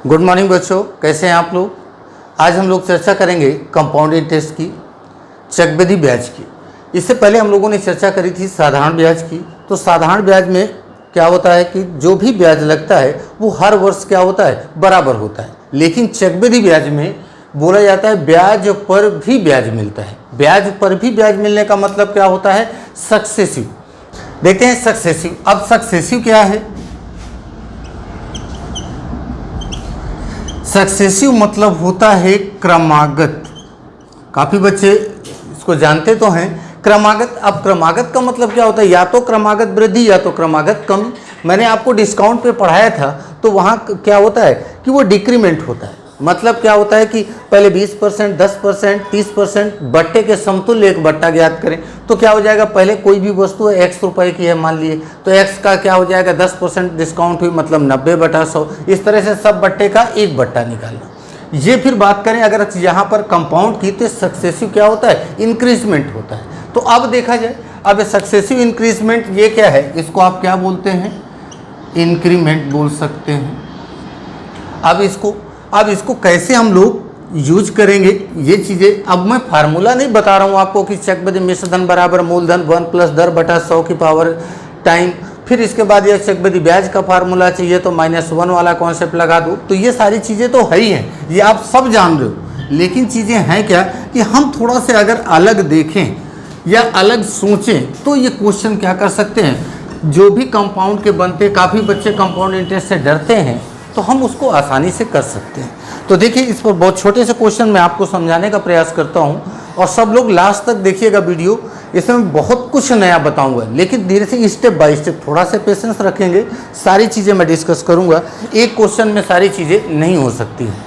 Good morning बच्चों, कैसे हैं आप लोग। आज हम लोग चर्चा करेंगे कंपाउंड इंटरेस्ट की, चक्रवृद्धि ब्याज की। इससे पहले हम लोगों ने चर्चा करी थी साधारण ब्याज की। तो साधारण ब्याज में क्या होता है कि जो भी ब्याज लगता है वो हर वर्ष क्या होता है, बराबर होता है। लेकिन चक्रवृद्धि ब्याज में बोला जाता है ब्याज पर भी ब्याज मिलता है। ब्याज पर भी ब्याज मिलने का मतलब क्या होता है, सक्सेसिव। देखते हैं सक्सेसिव। अब सक्सेसिव क्या है? सक्सेसिव मतलब होता है क्रमागत। काफ़ी बच्चे इसको जानते तो हैं, क्रमागत। अब क्रमागत का मतलब क्या होता है, या तो क्रमागत वृद्धि या तो क्रमागत कमी। मैंने आपको डिस्काउंट पे पढ़ाया था, तो वहाँ क्या होता है कि वो डिक्रीमेंट होता है। मतलब क्या होता है कि पहले 20%, 10%, 30% बट्टे के समतुल्य एक बट्टा ज्ञात करें। तो क्या हो जाएगा, पहले कोई भी वस्तु है X रुपए की है मान लिए, तो X का क्या हो जाएगा, 10% डिस्काउंट हुई, मतलब 90/100। इस तरह से सब बट्टे का एक बट्टा निकालना। ये फिर बात करें अगर यहाँ पर कंपाउंड की, तो सक्सेसिव क्या होता है, इंक्रीजमेंट होता है। तो अब देखा जाए, अब सक्सेसिव इंक्रीजमेंट ये क्या है, इसको आप क्या बोलते हैं, इंक्रीमेंट बोल सकते हैं। अब इसको कैसे हम लोग यूज करेंगे, ये चीज़ें अब मैं फार्मूला नहीं बता रहा हूँ आपको कि चक्रवृद्धि मिश्र धन बराबर मूलधन 1 + दर बटा 100 की पावर टाइम। फिर इसके बाद ये चक्रवृद्धि ब्याज का फार्मूला चाहिए तो -1 वाला कॉन्सेप्ट लगा दो। तो ये सारी चीज़ें तो है ही हैं, ये आप सब जान रहे हो। लेकिन चीज़ें हैं क्या कि हम थोड़ा से अगर अलग देखें या अलग सोचें तो ये क्वेश्चन क्या कर सकते हैं, जो भी कंपाउंड के बनते, काफ़ी बच्चे कंपाउंड इंटरेस्ट से डरते हैं, तो हम उसको आसानी से कर सकते हैं। तो देखिए, इस पर बहुत छोटे से क्वेश्चन मैं आपको समझाने का प्रयास करता हूं, और सब लोग लास्ट तक देखिएगा वीडियो। इसमें मैं बहुत कुछ नया बताऊंगा, लेकिन धीरे से स्टेप बाय स्टेप थोड़ा सा पेशेंस रखेंगे। सारी चीज़ें मैं डिस्कस करूंगा, एक क्वेश्चन में सारी चीज़ें नहीं हो सकती हैं।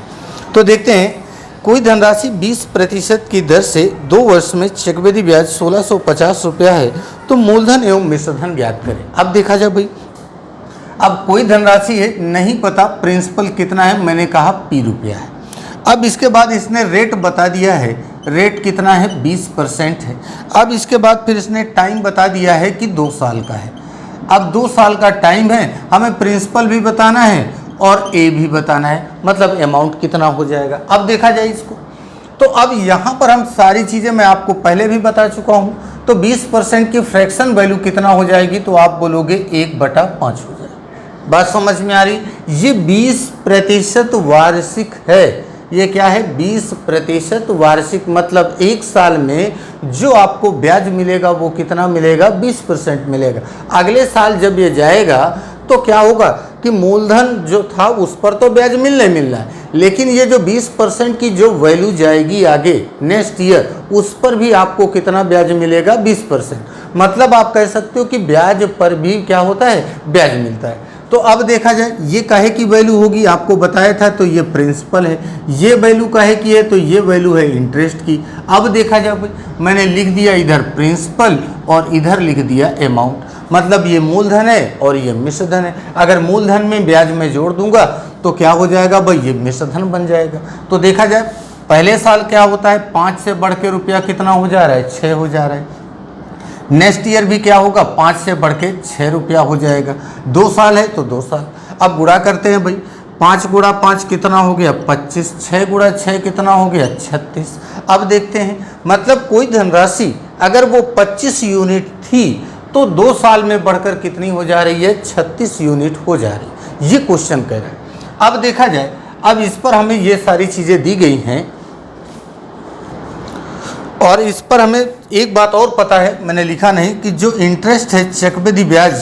तो देखते हैं, कोई धनराशि 20% की दर से 2 वर्ष में चक्रवृद्धि ब्याज 1650 रुपया है, तो मूलधन एवं मिश्रधन ज्ञात करें। अब देखा जाए भाई, अब कोई धनराशि है, नहीं पता प्रिंसिपल कितना है, मैंने कहा P रुपया है। अब इसके बाद इसने रेट बता दिया है, रेट कितना है, 20% है। अब इसके बाद फिर इसने टाइम बता दिया है कि 2 साल का है। अब 2 साल का टाइम है, हमें प्रिंसिपल भी बताना है और ए भी बताना है, मतलब अमाउंट कितना हो जाएगा। अब देखा जाए इसको, तो अब यहाँ पर हम सारी चीज़ें मैं आपको पहले भी बता चुका हूँ। तो 20% की फ्रैक्शन वैल्यू कितना हो जाएगी, तो आप बोलोगे 1/5 हो जाएगा। बात समझ में आ रही? ये 20% वार्षिक है। ये क्या है, 20% वार्षिक, मतलब एक साल में जो आपको ब्याज मिलेगा वो कितना मिलेगा, 20% मिलेगा। अगले साल जब ये जाएगा तो क्या होगा कि मूलधन जो था उस पर तो ब्याज मिलना ही मिलना है, लेकिन ये जो 20% की जो वैल्यू जाएगी आगे नेक्स्ट ईयर, उस पर भी आपको कितना ब्याज मिलेगा, 20%। मतलब आप कह सकते हो कि ब्याज पर भी क्या होता है, ब्याज मिलता है। तो अब देखा जाए, ये काहे की वैल्यू होगी, आपको बताया था, तो ये प्रिंसिपल है। ये वैल्यू काहे की है, तो ये वैल्यू है इंटरेस्ट की। अब देखा जाए भाई, मैंने लिख दिया इधर प्रिंसिपल और इधर लिख दिया अमाउंट, मतलब ये मूलधन है और ये मिश्रधन है। अगर मूलधन में ब्याज में जोड़ दूंगा तो क्या हो जाएगा भाई, ये मिश्रधन बन जाएगा। तो देखा जाए, पहले साल क्या होता है, 5 से बढ़ के रुपया कितना हो जा रहा है, 6 हो जा रहा है। नेक्स्ट ईयर भी क्या होगा, 5 से बढ़ के 6 रुपया हो जाएगा। 2 साल है तो 2 साल। अब गुणा करते हैं भाई, 5 × 5 कितना हो गया, 25। 6 × 6 कितना हो गया, 36। अब देखते हैं, मतलब कोई धनराशि अगर वो 25 यूनिट थी तो 2 साल में बढ़कर कितनी हो जा रही है, 36 यूनिट हो जा रही है। ये क्वेश्चन कह रहा है। अब देखा जाए, अब इस पर हमें ये सारी चीज़ें दी गई हैं, और इस पर हमें एक बात और पता है, मैंने लिखा नहीं, कि जो इंटरेस्ट है चक्रवृद्धि ब्याज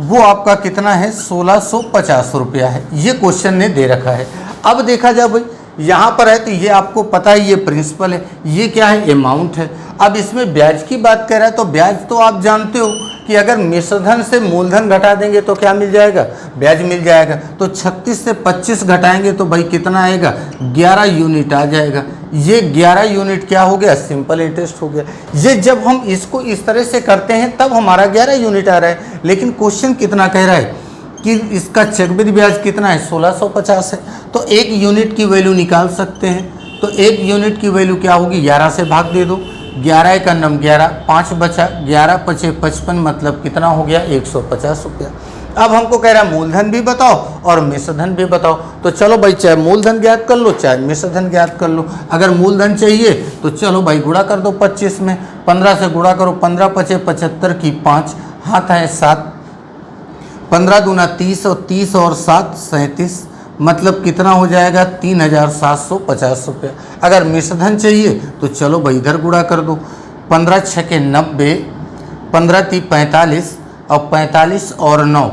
वो आपका कितना है, 1650 रुपया है। ये क्वेश्चन ने दे रखा है। अब देखा जाए भाई, यहाँ पर है तो ये आपको पता है, ये प्रिंसिपल है, ये क्या है, अमाउंट है। अब इसमें ब्याज की बात कर रहा है, तो ब्याज तो आप जानते हो कि अगर मिश्रधन से मूलधन घटा देंगे तो क्या मिल जाएगा, ब्याज मिल जाएगा। तो 36 से 25 घटाएंगे तो भाई कितना आएगा, 11 यूनिट आ जाएगा। ये 11 यूनिट क्या हो गया, सिंपल इंटरेस्ट हो गया। ये जब हम इसको इस तरह से करते हैं तब हमारा 11 यूनिट आ रहा है, लेकिन क्वेश्चन कितना कह रहा है कि इसका चक्रवृद्धि ब्याज कितना है, 1650 है। तो 1 यूनिट की वैल्यू निकाल सकते हैं। तो 1 यूनिट की वैल्यू क्या होगी, 11 से भाग दे दो, 11 का नम 11, 5 बचा, 11 × 5 = 55, मतलब कितना हो गया, 150 रुपया। अब हमको कह रहा है मूलधन भी बताओ और मिश्रधन भी बताओ। तो चलो भाई चाहे मूलधन ज्ञात कर लो चाहे मिश्रधन ज्ञात कर लो। अगर मूलधन चाहिए तो चलो भाई गुणा कर दो 25 में, 15 से गुणा करो, 15 पचे 75 की 5 हाथ है 7, 15 दूना 30 और 30 और 7 37, मतलब कितना हो जाएगा 3750 रुपये। अगर मिश्रधन चाहिए तो चलो भाई इधर गुणा कर दो, 15 छके 90, 15 × 45 और 45 और 9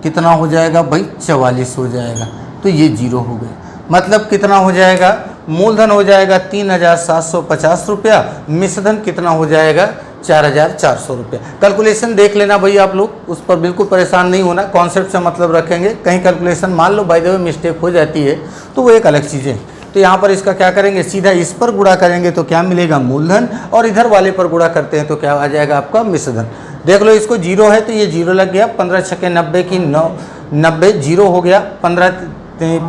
कितना हो जाएगा भाई 44 हो जाएगा। तो ये जीरो हो गए, मतलब कितना हो जाएगा, मूलधन हो जाएगा 3750 रुपया, मिश्रधन कितना हो जाएगा 4400 रुपया। कैलकुलेशन देख लेना भाई आप लोग, उस पर बिल्कुल परेशान नहीं होना, कॉन्सेप्ट से मतलब रखेंगे। कहीं कैलकुलेशन मान लो बाय द वे मिस्टेक हो जाती है तो वो एक अलग चीज़ है। तो यहाँ पर इसका क्या करेंगे, सीधा इस पर गुणा करेंगे तो क्या मिलेगा मूलधन, और इधर वाले पर गुणा करते हैं तो क्या आ जाएगा आपका मिश्रधन। देख लो इसको जीरो है तो ये जीरो लग गया, 15 छके 90 की 90 जीरो हो गया, 15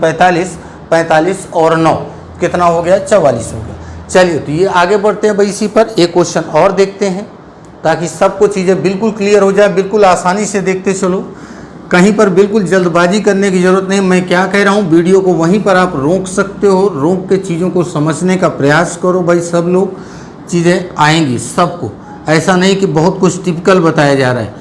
45 45 और 9 कितना हो गया 44 हो गया। चलिए तो ये आगे बढ़ते हैं भाई, इसी पर एक क्वेश्चन और देखते हैं ताकि सबको चीज़ें बिल्कुल क्लियर हो जाए, बिल्कुल आसानी से देखते चलो, कहीं पर बिल्कुल जल्दबाजी करने की ज़रूरत नहीं। मैं क्या कह रहा हूँ, वीडियो को वहीं पर आप रोक सकते हो, रोक के चीज़ों को समझने का प्रयास करो भाई, सब लोग चीज़ें आएंगी सबको, ऐसा नहीं कि बहुत कुछ टिपिकल बताया जा रहा है।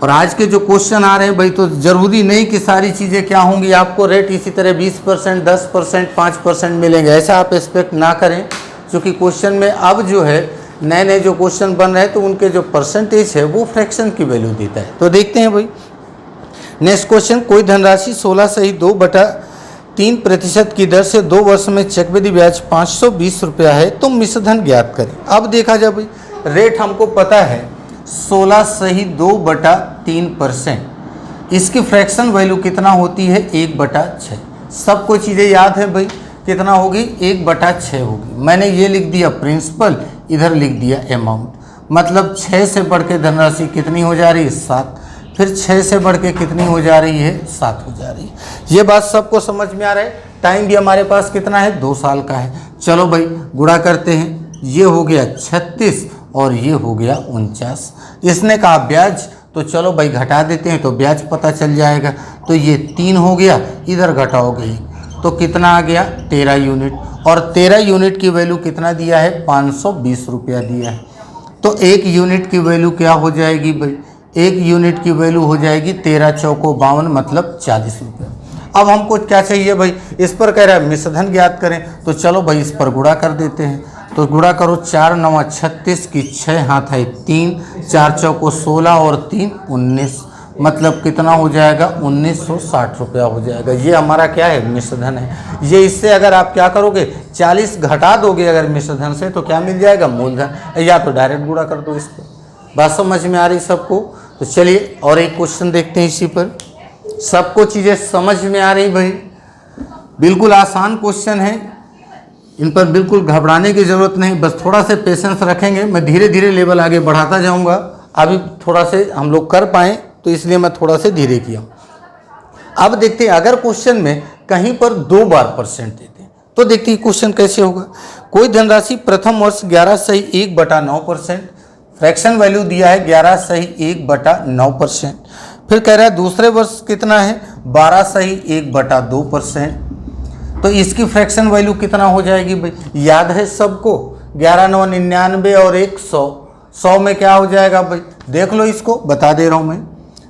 और आज के जो क्वेश्चन आ रहे हैं भाई, तो ज़रूरी नहीं कि सारी चीज़ें क्या होंगी, आपको रेट इसी तरह 20%, 10%, 5% मिलेंगे, ऐसा आप एक्सपेक्ट ना करें। क्योंकि क्वेश्चन में अब जो है नए नए जो क्वेश्चन बन रहे हैं तो उनके जो परसेंटेज है वो फ्रैक्शन की वैल्यू देता है। तो देखते हैं भाई नेक्स्ट क्वेश्चन, कोई धनराशि 16/2/3% की दर से 2 वर्ष में चक्रवृद्धि ब्याज 520 रुपया है, तो मिश्रधन ज्ञात करें। अब देखा जाए भाई, रेट हमको पता है 16/2/3%, इसकी फ्रैक्शन वैल्यू कितना होती है 1/6। सबको चीज़ें याद है भाई, कितना होगी 1/6 होगी। मैंने ये लिख दिया प्रिंसिपल, इधर लिख दिया अमाउंट, मतलब 6 से बढ़ के धनराशि कितनी हो जा रही है 7, फिर 6 से बढ़ के कितनी हो जा रही है 7 हो जा रही है। ये बात सबको समझ में आ रहा है। टाइम भी हमारे पास कितना है 2 साल का है। चलो भाई गुणा करते हैं, ये हो गया 36 और ये हो गया 49। इसने कहा ब्याज, तो चलो भाई घटा देते हैं तो ब्याज पता चल जाएगा। तो ये 3 हो गया, इधर घटाओगे तो कितना आ गया 13 यूनिट, और 13 यूनिट की वैल्यू कितना दिया है 520 रुपया दिया है। तो 1 यूनिट की वैल्यू क्या हो जाएगी भाई, 1 यूनिट की वैल्यू हो जाएगी 13 चौको 52, मतलब 40 रुपये। अब हमको क्या चाहिए भाई, इस पर कह रहा है मिश्रधन ज्ञात करें, तो चलो भाई इस पर गुणा कर देते हैं। तो गुणा करो, 4 × 9 = 36 की 6 हाथ है 3, 4 चौको 16 और 3 19, मतलब कितना हो जाएगा 1960 रुपया हो जाएगा। ये हमारा क्या है मिश्रधन है। ये इससे अगर आप क्या करोगे 40 घटा दोगे अगर मिश्रधन से तो क्या मिल जाएगा मूलधन, या तो डायरेक्ट गुणा कर दो इसको। बात समझ में आ रही सबको। तो चलिए और एक क्वेश्चन देखते हैं इसी पर, सबको चीज़ें समझ में आ रही भाई, बिल्कुल आसान क्वेश्चन है, इन पर बिल्कुल घबराने की ज़रूरत नहीं, बस थोड़ा से पेशेंस रखेंगे। मैं धीरे धीरे लेवल आगे बढ़ाता जाऊंगा, अभी थोड़ा से हम लोग कर पाएँ तो इसलिए मैं थोड़ा से धीरे किया। अब देखते हैं अगर क्वेश्चन में कहीं पर 2 बार परसेंट देते हैं तो देखते हैं क्वेश्चन कैसे होगा। कोई धनराशि प्रथम वर्ष 11/1/9%, फ्रैक्शन वैल्यू दिया है 11/1/9%। फिर कह रहा है दूसरे वर्ष कितना है 12/1/2%, तो इसकी फ्रैक्शन वैल्यू कितना हो जाएगी भाई, याद है सबको 11 × 9 = 99 और 1 100, 100 में क्या हो जाएगा भाई, देख लो इसको बता दे रहा हूँ मैं,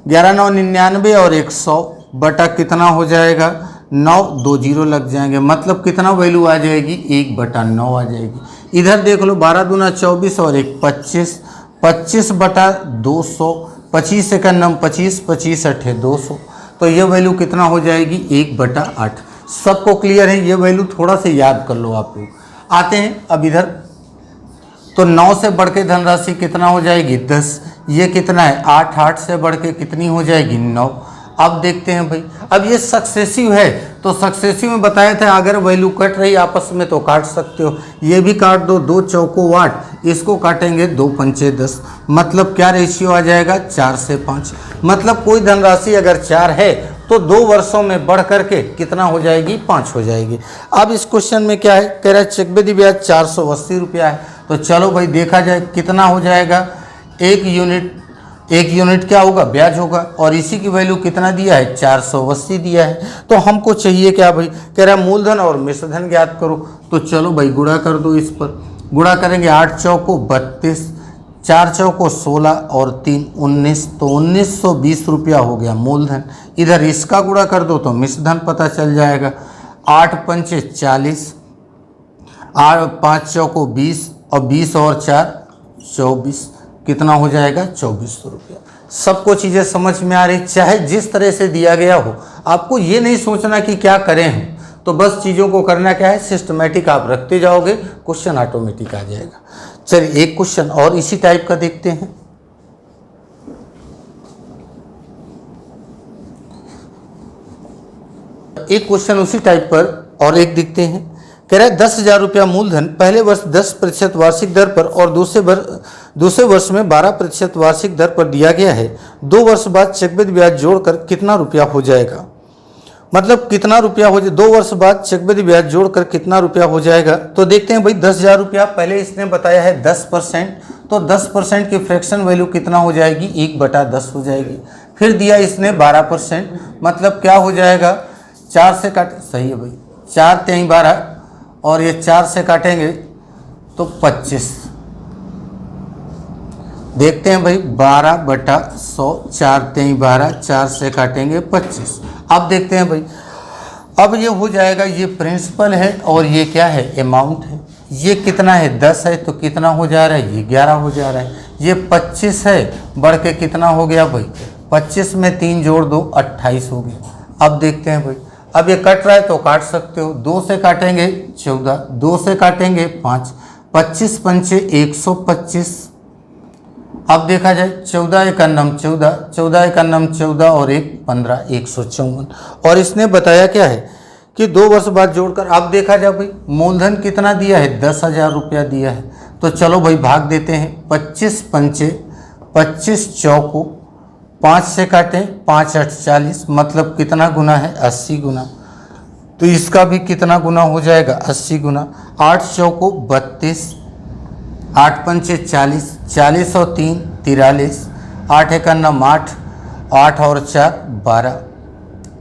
11 × 9 = 99 और 1 100 बटा कितना हो जाएगा 9, 2 0 लग जाएंगे, मतलब कितना वैल्यू आ जाएगी 1/9 आ जाएगी। इधर देख लो 12 दूना 24 और 1 25, 25/200, 25 से 25, 25 8 200, तो ये वैल्यू कितना हो जाएगी 1/8। सबको क्लियर है, ये वैल्यू थोड़ा से याद कर लो आप लोग। आते हैं अब इधर, तो 9 से बढ़ के धनराशि कितना हो जाएगी 10, ये कितना है 8, 8 से बढ़ के कितनी हो जाएगी 9। अब देखते हैं भाई, अब ये सक्सेसिव है तो सक्सेसिव में बताया था अगर वैल्यू कट रही आपस में तो काट सकते हो, ये भी काट दो, 2 चौको 8, इसको काटेंगे 2 पंचे 10, मतलब क्या रेशियो आ जाएगा 4 से 5, मतलब कोई धनराशि अगर 4 है तो 2 वर्षों में बढ़ करके कितना हो जाएगी 5 हो जाएगी। अब इस क्वेश्चन में क्या है, कह रहा है चक्रवृद्धि ब्याज 480 रुपया है, तो चलो भाई देखा जाए कितना हो जाएगा 1 यूनिट 1 यूनिट क्या होगा, ब्याज होगा। और इसी की वैल्यू कितना दिया है, 480 दिया है। तो हमको चाहिए क्या भाई, कह रहा है मूलधन और मिश्रधन ज्ञात करो। तो चलो भाई गुणा कर दो, इस पर गुणा करेंगे 8 चौको 32, 4 चौको 16 और 3 19, तो 1920 रुपया हो गया मूलधन। इधर इसका गुणा कर दो तो मिश्रधन पता चल जाएगा। 8 पंचे 40, 5 चौको 20 और 20 और 4 24, कितना हो जाएगा, 2400 रुपया। सबको चीज़ें समझ में आ रही, चाहे जिस तरह से दिया गया हो, आपको ये नहीं सोचना कि क्या करें हम, तो बस चीज़ों को करना क्या है, सिस्टमेटिक आप रखते जाओगे, क्वेश्चन ऑटोमेटिक आ जाएगा। चलिए एक क्वेश्चन और इसी टाइप का देखते हैं। एक क्वेश्चन उसी टाइप पर और एक देखते हैं। कह रहा है 10,000 रुपया मूलधन पहले वर्ष 10% वार्षिक दर पर और दूसरे वर्ष में 12% वार्षिक दर पर दिया गया है। 2 वर्ष बाद चक्रवृद्धि ब्याज जोड़कर कितना रुपया हो जाएगा, मतलब कितना रुपया हो जाए, 2 वर्ष बाद चक्रवृद्धि ब्याज जोड़कर कितना रुपया हो जाएगा। तो देखते हैं भाई 10,000 रुपया पहले इसने बताया है 10%, तो 10% की फ्रैक्शन वैल्यू कितना हो जाएगी, 1/10 हो जाएगी। फिर दिया इसने 12%, मतलब क्या हो जाएगा, 4 से काट, सही है भाई, 4 3 12 और ये 4 से काटेंगे तो 25। देखते हैं भाई 12/100, 4 3 12, 4 से काटेंगे 25। अब देखते हैं भाई, अब ये हो जाएगा, ये प्रिंसिपल है और ये क्या है, अमाउंट है। ये कितना है, 10 है, तो कितना हो जा रहा है, ये 11 हो जा रहा है। ये 25 है, बढ़ के कितना हो गया भाई, 25 में 3 जोड़ दो 28 हो गया। अब देखते हैं भाई, अब ये कट रहा है तो काट सकते हो, 2 से काटेंगे 14, 2 से काटेंगे 5, 25 पंचे 125। अब देखा जाए 14 एक अन्नम 14, 14 एक अन्नम 14 और 1 15, 154। और इसने बताया क्या है कि 2 वर्ष बाद जोड़कर, अब देखा जाए भाई मूलधन कितना दिया है, 10,000 रुपया दिया है। तो चलो भाई भाग देते हैं, 25 पंचे 25 चौको 5 से काटें, 5 8 40, मतलब कितना गुना है, 80 गुना। तो इसका भी कितना गुना हो जाएगा, 80 गुना। 8 चौको 32, 8 पंचे 40, 40 और 3 43, 8 एक अन्नम 8, 8 और 4 12।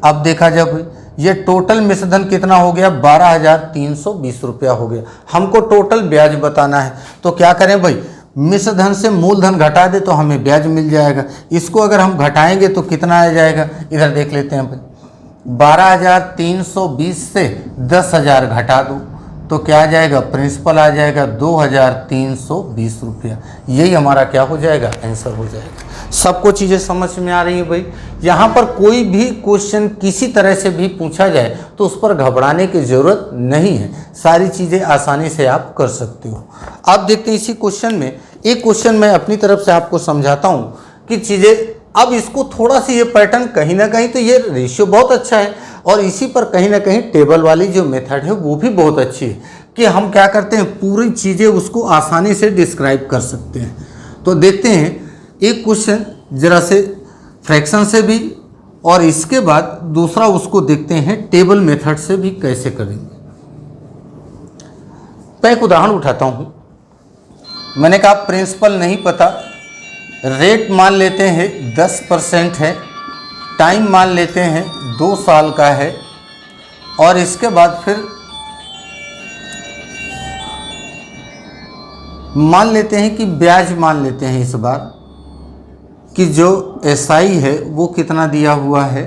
अब देखा जाए भाई ये टोटल मिश्रधन कितना हो गया, 12,320 रुपया हो गया। हमको टोटल ब्याज बताना है, तो क्या करें भाई, मिश्रधन से मूलधन घटा दे तो हमें ब्याज मिल जाएगा। इसको अगर हम घटाएंगे तो कितना आ जाएगा, इधर देख लेते हैं भाई, 12,320 से 10,000 घटा दो तो क्या आ जाएगा, प्रिंसिपल आ जाएगा 2,320 रुपया। यही हमारा क्या हो जाएगा, आंसर हो जाएगा। सबको चीज़ें समझ में आ रही है भाई। यहाँ पर कोई भी क्वेश्चन किसी तरह से भी पूछा जाए तो उस पर घबराने की ज़रूरत नहीं है, सारी चीज़ें आसानी से आप कर सकते हो। अब देखते हैं इसी क्वेश्चन में, एक क्वेश्चन मैं अपनी तरफ से आपको समझाता हूँ कि चीज़ें, अब इसको थोड़ा सी ये पैटर्न कहीं ना कहीं तो ये रेशियो बहुत अच्छा है और इसी पर कहीं ना कहीं टेबल वाली जो मेथड है वो भी बहुत अच्छी है कि हम क्या करते हैं, पूरी चीज़ें उसको आसानी से डिस्क्राइब कर सकते हैं। तो देखते हैं एक क्वेश्चन जरा से फ्रैक्शन से भी, और इसके बाद दूसरा उसको देखते हैं टेबल मेथड से भी कैसे करेंगे। मैं एक उदाहरण उठाता हूँ। मैंने कहा प्रिंसिपल नहीं पता, रेट मान लेते हैं 10% है, टाइम मान लेते हैं 2 साल का है, और इसके बाद फिर मान लेते हैं कि ब्याज मान लेते हैं इस बार कि जो एसआई है वो कितना दिया हुआ है,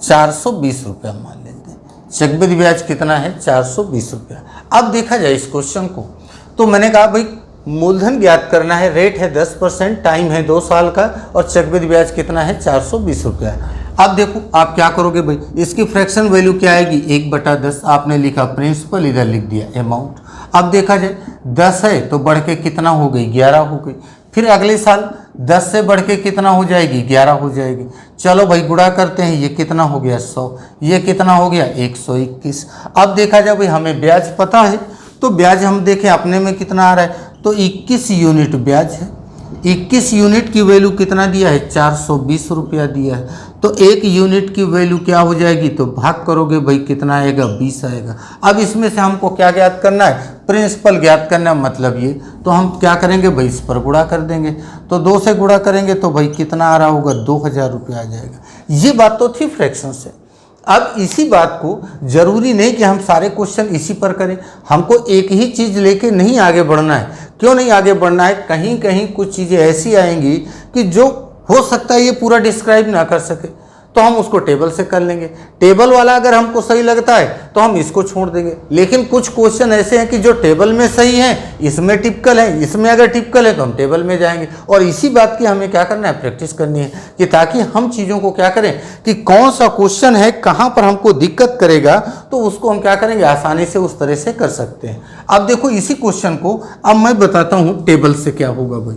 420 रुपया मान लेते हैं। चक्रवृद्धि ब्याज कितना है, 420 रुपया। अब देखा जाए इस क्वेश्चन को, तो मैंने कहा भाई मूलधन ज्ञात करना है, रेट है 10%, टाइम है 2 साल का, और चक्रवृद्धि ब्याज कितना है, 420 रुपया। अब देखो आप क्या करोगे भाई, इसकी फ्रैक्शन वैल्यू क्या आएगी, 1/10। आपने लिखा प्रिंसिपल, इधर लिख दिया अमाउंट। अब देखा जाए 10 है तो बढ़ के कितना हो गई, 11 हो गई। फिर अगले साल 10 से बढ़ के कितना हो जाएगी, 11 हो जाएगी। चलो भाई गुणा करते हैं, ये कितना हो गया 100, ये कितना हो गया 121। अब देखा जाए भाई हमें ब्याज पता है, तो ब्याज हम देखें अपने में कितना आ रहा है, तो 21 यूनिट ब्याज है। 21 यूनिट की वैल्यू कितना दिया है, 420 रुपया दिया है। तो 1 यूनिट की वैल्यू क्या हो जाएगी, तो भाग करोगे भाई कितना आएगा, 20 आएगा। अब इसमें से हमको क्या ज्ञात करना है, प्रिंसिपल ज्ञात करना है, मतलब ये तो हम क्या करेंगे भाई, इस पर गुणा कर देंगे। तो 2 से गुणा करेंगे तो भाई कितना आ रहा होगा, 2000 रुपया आ जाएगा। ये बात तो थी फ्रैक्शन से। अब इसी बात को जरूरी नहीं कि हम सारे क्वेश्चन इसी पर करें, हमको एक ही चीज़ लेके नहीं आगे बढ़ना है। क्यों नहीं आगे बढ़ना है, कहीं कहीं कुछ चीज़ें ऐसी आएंगी कि जो हो सकता है ये पूरा डिस्क्राइब ना कर सके, तो हम उसको टेबल से कर लेंगे। टेबल वाला अगर हमको सही लगता है तो हम इसको छोड़ देंगे। लेकिन कुछ क्वेश्चन ऐसे हैं कि जो टेबल में सही हैं, इसमें टिपिकल है, इसमें अगर टिपिकल है तो हम टेबल में जाएंगे। और इसी बात की हमें क्या करना है, प्रैक्टिस करनी है, कि ताकि हम चीज़ों को क्या करें कि कौन सा क्वेश्चन है, कहाँ पर हमको दिक्कत करेगा, तो उसको हम क्या करेंगे, आसानी से उस तरह से कर सकते हैं। अब देखो इसी क्वेश्चन को अब मैं बताता हूँ टेबल से क्या होगा भाई।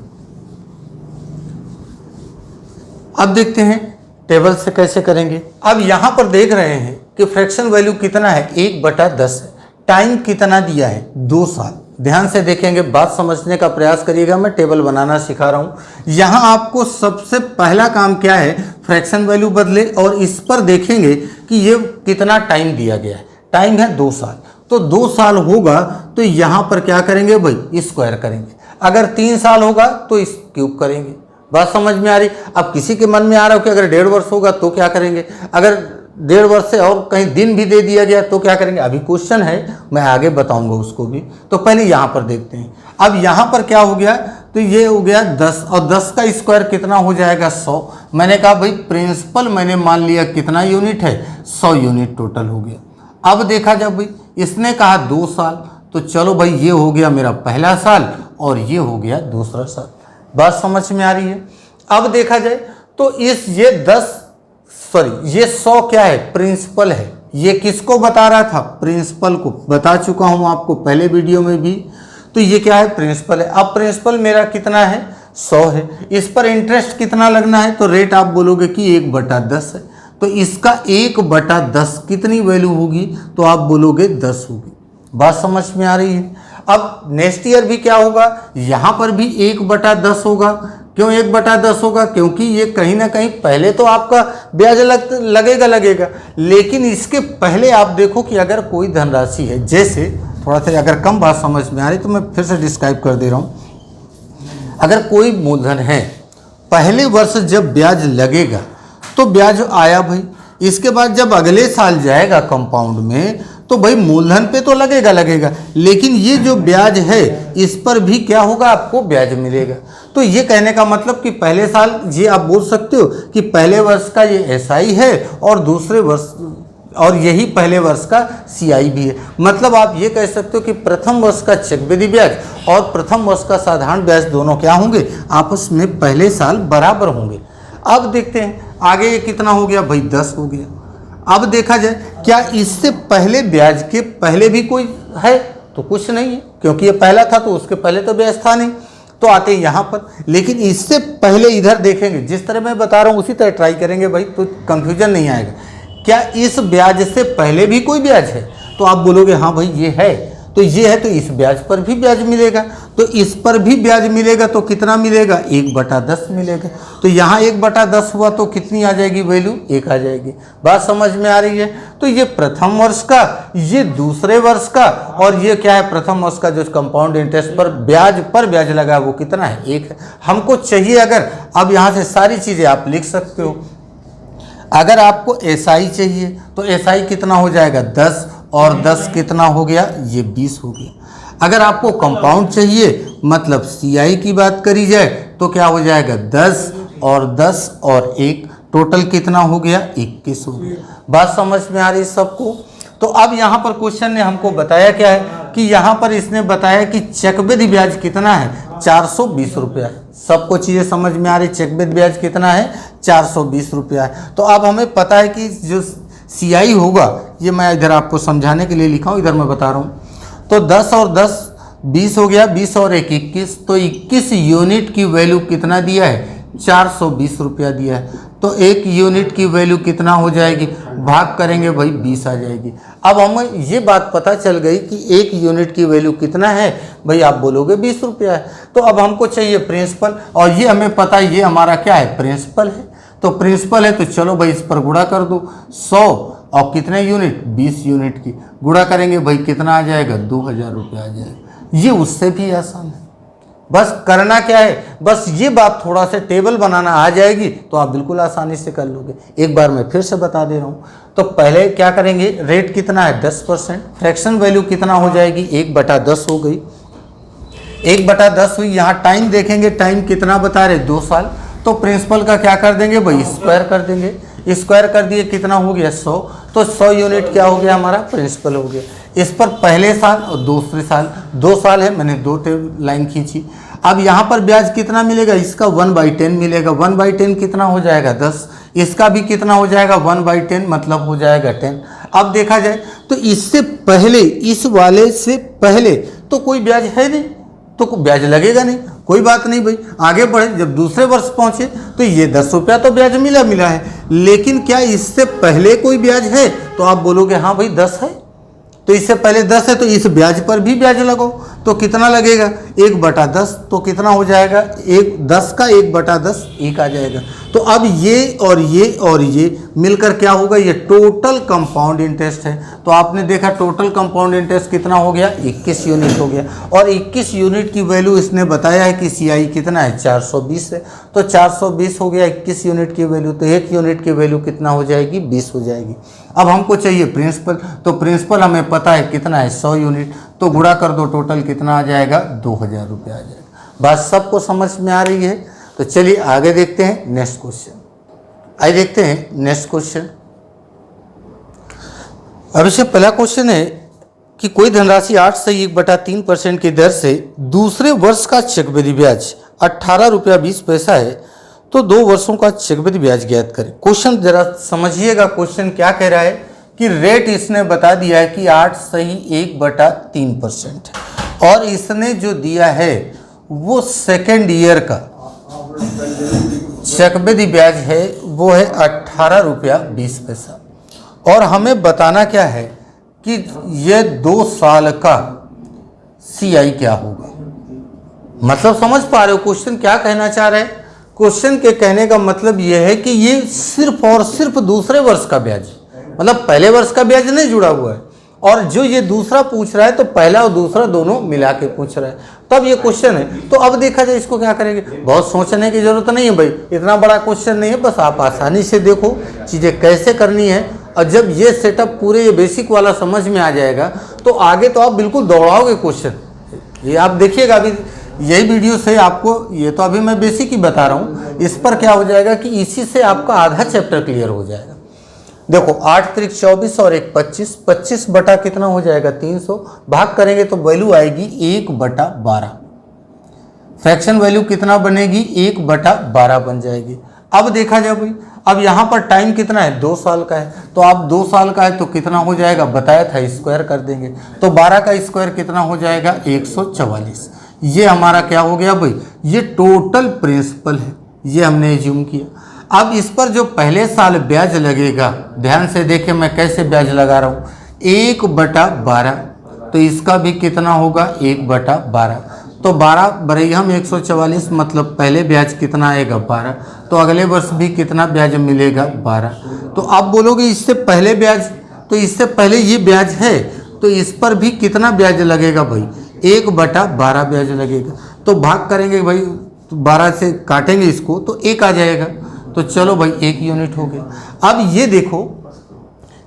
अब देखते हैं टेबल से कैसे करेंगे। अब यहाँ पर देख रहे हैं कि फ्रैक्शन वैल्यू कितना है, 1/10 है। टाइम कितना दिया है, 2 साल। ध्यान से देखेंगे, बात समझने का प्रयास करिएगा, मैं टेबल बनाना सिखा रहा हूँ। यहाँ आपको सबसे पहला काम क्या है, फ्रैक्शन वैल्यू बदले और इस पर देखेंगे कि ये कितना टाइम दिया गया है। टाइम है 2 साल, तो 2 साल होगा तो यहाँ पर क्या करेंगे भाई, स्क्वायर करेंगे। अगर 3 साल होगा तो इस क्यूब करेंगे। बात समझ में आ रही। अब किसी के मन में आ रहा हो कि अगर 1.5 वर्ष होगा तो क्या करेंगे, अगर 1.5 वर्ष से और कहीं दिन भी दे दिया गया तो क्या करेंगे, अभी क्वेश्चन है, मैं आगे बताऊंगा उसको भी। तो पहले यहाँ पर देखते हैं। अब यहाँ पर क्या हो गया, तो ये हो गया 10 और 10 का स्क्वायर कितना हो जाएगा, 100। मैंने कहा भाई प्रिंसिपल मैंने मान लिया कितना यूनिट है, 100 यूनिट टोटल हो गया। अब देखा जब भाई इसने कहा 2 साल, तो चलो भाई ये हो गया मेरा पहला साल और ये हो गया दूसरा साल। बात समझ में आ रही है। अब देखा जाए तो ये 100 क्या है, प्रिंसिपल है। ये किसको बता रहा था, प्रिंसिपल को। बता चुका हूं आपको पहले वीडियो में भी। तो ये क्या है, प्रिंसिपल है। अब प्रिंसिपल मेरा कितना है, 100 है। इस पर इंटरेस्ट कितना लगना है, तो रेट आप बोलोगे कि 1/10 है। तो इसका 1/10 कितनी वैल्यू होगी, तो आप बोलोगे 10 होगी। बात समझ में आ रही है। अब नेक्स्ट ईयर भी क्या होगा, यहाँ पर भी 1/10 होगा। क्यों 1/10 होगा, क्योंकि ये कहीं ना कहीं पहले तो आपका ब्याज लगेगा, लेकिन इसके पहले आप देखो कि अगर कोई धनराशि है, जैसे थोड़ा सा अगर कम बात समझ में आ रही तो मैं फिर से डिस्क्राइब कर दे रहा हूँ। अगर कोई मूलधन है, पहले वर्ष जब ब्याज लगेगा तो ब्याज आया भाई, इसके बाद जब अगले साल जाएगा कंपाउंड में तो भाई मूलधन पे तो लगेगा, लेकिन ये जो ब्याज है इस पर भी क्या होगा, आपको ब्याज मिलेगा। तो ये कहने का मतलब कि पहले साल, ये आप बोल सकते हो कि पहले वर्ष का ये एसआई है और दूसरे वर्ष और यही पहले वर्ष का सीआई भी है। मतलब आप ये कह सकते हो कि प्रथम वर्ष का चक्रवृद्धि ब्याज और प्रथम वर्ष का साधारण ब्याज दोनों क्या होंगे, आपस में पहले साल बराबर होंगे। अब देखते हैं आगे ये कितना हो गया भाई, 10 हो गया। अब देखा जाए क्या इससे पहले ब्याज के पहले भी कोई है, तो कुछ नहीं है, क्योंकि ये पहला था तो उसके पहले तो ब्याज था नहीं। तो आते हैं यहाँ पर, लेकिन इससे पहले इधर देखेंगे, जिस तरह मैं बता रहा हूँ उसी तरह ट्राई करेंगे भाई, तो कंफ्यूजन नहीं आएगा। क्या इस ब्याज से पहले भी कोई ब्याज है, तो आप बोलोगे हाँ भाई ये है, तो ये है, तो इस ब्याज पर भी ब्याज मिलेगा, तो इस पर भी ब्याज मिलेगा, तो कितना मिलेगा, 1/10 मिलेगा। तो यहाँ 1/10 हुआ तो कितनी आ जाएगी वैल्यू, 1 आ जाएगी। बात समझ में आ रही है। तो ये प्रथम वर्ष का, ये दूसरे वर्ष का, और ये क्या है, प्रथम वर्ष का जो कंपाउंड इंटरेस्ट पर ब्याज लगा वो कितना है, 1 है। हमको चाहिए, अगर अब यहाँ से सारी चीज़ें आप लिख सकते हो। अगर आपको एसआई चाहिए तो एसआई कितना हो जाएगा, 10 और 10 कितना हो गया, ये 20 हो गया। अगर आपको कंपाउंड चाहिए, मतलब सीआई की बात करी जाए, तो क्या हो जाएगा, 10 और 10 और 1 टोटल कितना हो गया, 21 हो गया। बात समझ में आ रही सबको। तो अब यहाँ पर क्वेश्चन ने हमको बताया क्या है कि यहाँ पर इसने बताया कि चक्रवृद्धि ब्याज कितना है, 420 रुपया है। सबको चीज़ें समझ में आ रही, चक्रवृद्धि ब्याज कितना है, 420 रुपया है। तो अब हमें पता है कि जो सीआई होगा, ये मैं इधर आपको समझाने के लिए लिखा हूँ, इधर मैं बता रहा हूँ। तो 10 और 10 20 हो गया, 20 और 1 21, तो 21 यूनिट की वैल्यू कितना दिया है, 420 रुपया दिया है। तो 1 यूनिट की वैल्यू कितना हो जाएगी, भाग करेंगे भाई 20 आ जाएगी। अब हमें ये बात पता चल गई कि 1 यूनिट की वैल्यू कितना है भाई, आप बोलोगे 20 रुपया है। तो अब हमको चाहिए प्रिंसिपल, और ये हमें पता है ये हमारा क्या है, प्रिंसिपल है। तो प्रिंसिपल है तो चलो भाई इस पर गुणा कर दो, 100 और कितने यूनिट, 20 यूनिट की गुणा करेंगे भाई कितना आ जाएगा, 2000 रुपया आ जाएगा। ये उससे भी आसान है, बस करना क्या है, बस ये बात थोड़ा सा टेबल बनाना आ जाएगी तो आप बिल्कुल आसानी से कर लोगे। एक बार मैं फिर से बता दे रहा हूँ। तो पहले क्या करेंगे, रेट कितना है 10%, फ्रैक्शन वैल्यू कितना हो जाएगी 1/10 हो गई, 1/10 हुई। यहाँ टाइम देखेंगे, टाइम कितना बता रहे 2 साल। तो प्रिंसिपल का क्या कर देंगे भाई, स्क्वायर कर देंगे, स्क्वायर कर दिए कितना हो गया 100। तो 100 यूनिट क्या हो गया हमारा, प्रिंसिपल हो गया। इस पर पहले साल और दूसरे साल, 2 साल है, मैंने 2 लाइन खींची। अब यहाँ पर ब्याज कितना मिलेगा, इसका 1/10 मिलेगा। 1/10 कितना हो जाएगा 10, इसका भी कितना हो जाएगा 1/10 मतलब हो जाएगा 10। अब देखा जाए तो इससे पहले, इस वाले से पहले तो कोई ब्याज है नहीं, तो ब्याज लगेगा नहीं, कोई बात नहीं भाई। आगे बढ़े, जब दूसरे वर्ष पहुंचे तो ये 10 रुपया तो ब्याज मिला है, लेकिन क्या इससे पहले कोई ब्याज है, तो आप बोलोगे हाँ भाई 10 है। तो इससे पहले 10 है तो इस ब्याज पर भी ब्याज लगाओ, तो कितना लगेगा 1/10, तो कितना हो जाएगा 10 का 1/10 1 आ जाएगा। तो अब ये और ये मिलकर क्या होगा, ये टोटल कंपाउंड इंटरेस्ट है। तो आपने देखा टोटल कंपाउंड इंटरेस्ट कितना हो गया, 21 यूनिट हो गया। और 21 यूनिट की वैल्यू इसने बताया है कि CI कितना है 420 है। तो 420 हो गया 21 यूनिट की वैल्यू, तो 1 यूनिट की वैल्यू कितना हो जाएगी 20 हो जाएगी। अब हमको चाहिए प्रिंसिपल, तो प्रिंसिपल हमें पता है कितना है 100 यूनिट, तो गुणा कर दो, टोटल कितना आ जाएगा 2000 रुपया आ जाएगा। बात सबको समझ में आ रही है। तो चलिए आगे देखते हैं नेक्स्ट क्वेश्चन। आइए देखते हैं नेक्स्ट क्वेश्चन। अब इससे पहला क्वेश्चन है कि कोई धनराशि 8 से 1/3% की दर से दूसरे वर्ष का चक्रवृद्धि ब्याज 18 रुपया 20 पैसा है, तो 2 वर्षों का चक्रवृद्धि ब्याज ज्ञात करें। क्वेश्चन जरा समझिएगा, क्वेश्चन क्या कह रहा है कि रेट इसने बता दिया है कि 8 सही 1/3% है, और इसने जो दिया है वो सेकेंड ईयर का चक्रवृद्धि ब्याज है, वो है 18 रुपया 20 पैसा। और हमें बताना क्या है कि ये 2 साल का CI क्या होगा। मतलब समझ पा रहे हो क्वेश्चन क्या कहना चाह रहे हैं। क्वेश्चन के कहने का मतलब यह है कि ये सिर्फ और सिर्फ दूसरे वर्ष का ब्याज, मतलब पहले वर्ष का ब्याज नहीं जुड़ा हुआ है, और जो ये दूसरा पूछ रहा है तो पहला और दूसरा दोनों मिला के पूछ रहा है, तब ये क्वेश्चन है। तो अब देखा जाए इसको क्या करेंगे, बहुत सोचने की जरूरत नहीं है भाई, इतना बड़ा क्वेश्चन नहीं है, बस आप आसानी से देखो चीज़ें कैसे करनी है। और जब ये सेटअप पूरे ये बेसिक वाला समझ में आ जाएगा तो आगे तो आप बिल्कुल दौड़ाओगे क्वेश्चन। ये आप देखिएगा, अभी यही वीडियो से आपको, ये तो अभी मैं बेसिक ही बता रहा हूँ, इस पर क्या हो जाएगा कि इसी से आपका आधा चैप्टर क्लियर हो जाएगा। देखो 8 त्रिक 24 और 1 25, 25 बटा कितना हो जाएगा 300, भाग करेंगे तो वैल्यू आएगी 1/12। फ्रैक्शन वैल्यू कितना बनेगी 1/12 बन जाएगी। अब देखा जाए भाई, अब यहाँ पर टाइम कितना है 2 साल का है, तो आप 2 साल का है तो कितना हो जाएगा बताया था, स्क्वायर कर देंगे, तो 12 का स्क्वायर कितना हो जाएगा 144। ये हमारा क्या हो गया भाई, ये टोटल प्रिंसिपल है, ये हमने एज्यूम किया। अब इस पर जो पहले साल ब्याज लगेगा, ध्यान से देखें मैं कैसे ब्याज लगा रहा हूँ, 1/12, तो इसका भी कितना होगा 1/12, तो 12 बरैहम 144, मतलब पहले ब्याज कितना आएगा 12, तो अगले वर्ष भी कितना ब्याज मिलेगा 12। तो आप बोलोगे इससे पहले ब्याज, तो इससे पहले ये ब्याज है, तो इस पर भी कितना ब्याज लगेगा भाई 1/12 ब्याज लगेगा। तो भाग करेंगे भाई, 12 से काटेंगे इसको तो 1 आ जाएगा, तो चलो भाई 1 यूनिट हो गया। अब ये देखो,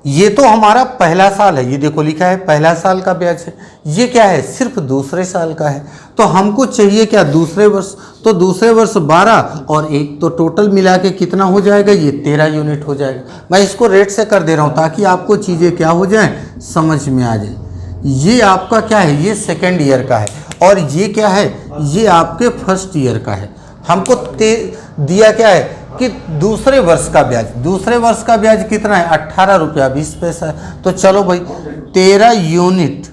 ये तो हमारा पहला साल है, ये देखो लिखा है पहला साल का ब्याज है, ये क्या है सिर्फ दूसरे साल का है। तो हमको चाहिए क्या दूसरे वर्ष, तो दूसरे वर्ष 12 और 1, तो टोटल मिला के कितना हो जाएगा, ये 13 यूनिट हो जाएगा। मैं इसको रेट से कर दे रहा हूँ ताकि आपको चीज़ें क्या हो जाएं, समझ में आ जाए। ये आपका क्या है, ये सेकेंड ईयर का है, और ये क्या है, ये आपके फर्स्ट ईयर का है। हमको दिया क्या है कि दूसरे वर्ष का ब्याज, दूसरे वर्ष का ब्याज कितना है 18 रुपया 20 पैसा है। तो चलो भाई 13 यूनिट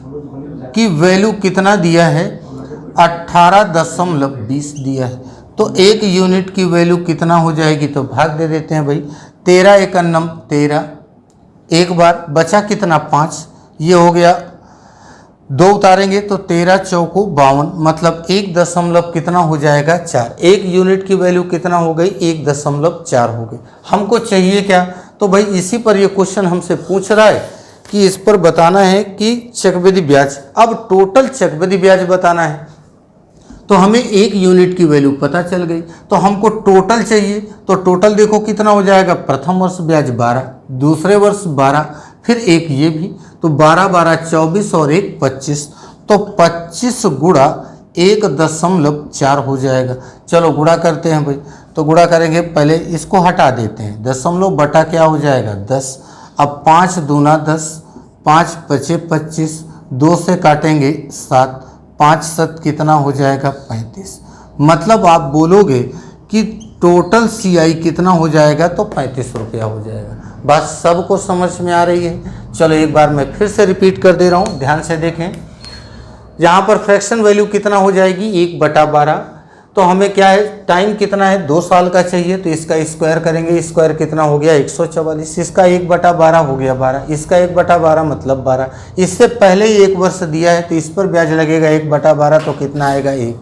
की वैल्यू कितना दिया है 18.20 दिया है, तो एक यूनिट की वैल्यू कितना हो जाएगी, तो भाग दे देते हैं भाई। 13 एकन्नम 13, एक बार बचा कितना 5, ये हो गया 2 उतारेंगे तो 13 चौको 52, मतलब 1 दशमलव कितना हो जाएगा 4। एक यूनिट की वैल्यू कितना हो गई 1.4 हो गई। हमको चाहिए क्या, तो भाई इसी पर ये क्वेश्चन हमसे पूछ रहा है कि इस पर बताना है कि चक्रवृद्धि ब्याज। अब टोटल चक्रवृद्धि ब्याज बताना है, तो हमें एक यूनिट की वैल्यू पता चल गई, तो हमको टोटल चाहिए। तो टोटल देखो कितना हो जाएगा, प्रथम वर्ष ब्याज 12, दूसरे वर्ष 12, फिर एक ये भी, तो 12 12 24 और 1 25, तो 25 गुणा 1.4 हो जाएगा। चलो गुणा करते हैं भाई, तो गुणा करेंगे, पहले इसको हटा देते हैं, दशमलव बटा क्या हो जाएगा 10। अब 5 दूना 10, 5 पचे 25, 2 से काटेंगे 7, 5 7 कितना हो जाएगा 35। मतलब आप बोलोगे कि टोटल CI कितना हो जाएगा, तो 35 रुपया हो जाएगा। बात सबको समझ में आ रही है। चलो एक बार मैं फिर से रिपीट कर दे रहा हूँ, ध्यान से देखें। यहाँ पर फ्रैक्शन वैल्यू कितना हो जाएगी 1/12, तो हमें क्या है टाइम कितना है 2 साल का चाहिए, तो इसका स्क्वायर करेंगे, स्क्वायर कितना हो गया 144, इसका 1/12 हो गया 12, इसका 1/12 मतलब 12। इससे पहले ही 1 वर्ष दिया है, तो इस पर ब्याज लगेगा 1/12, तो कितना आएगा 1।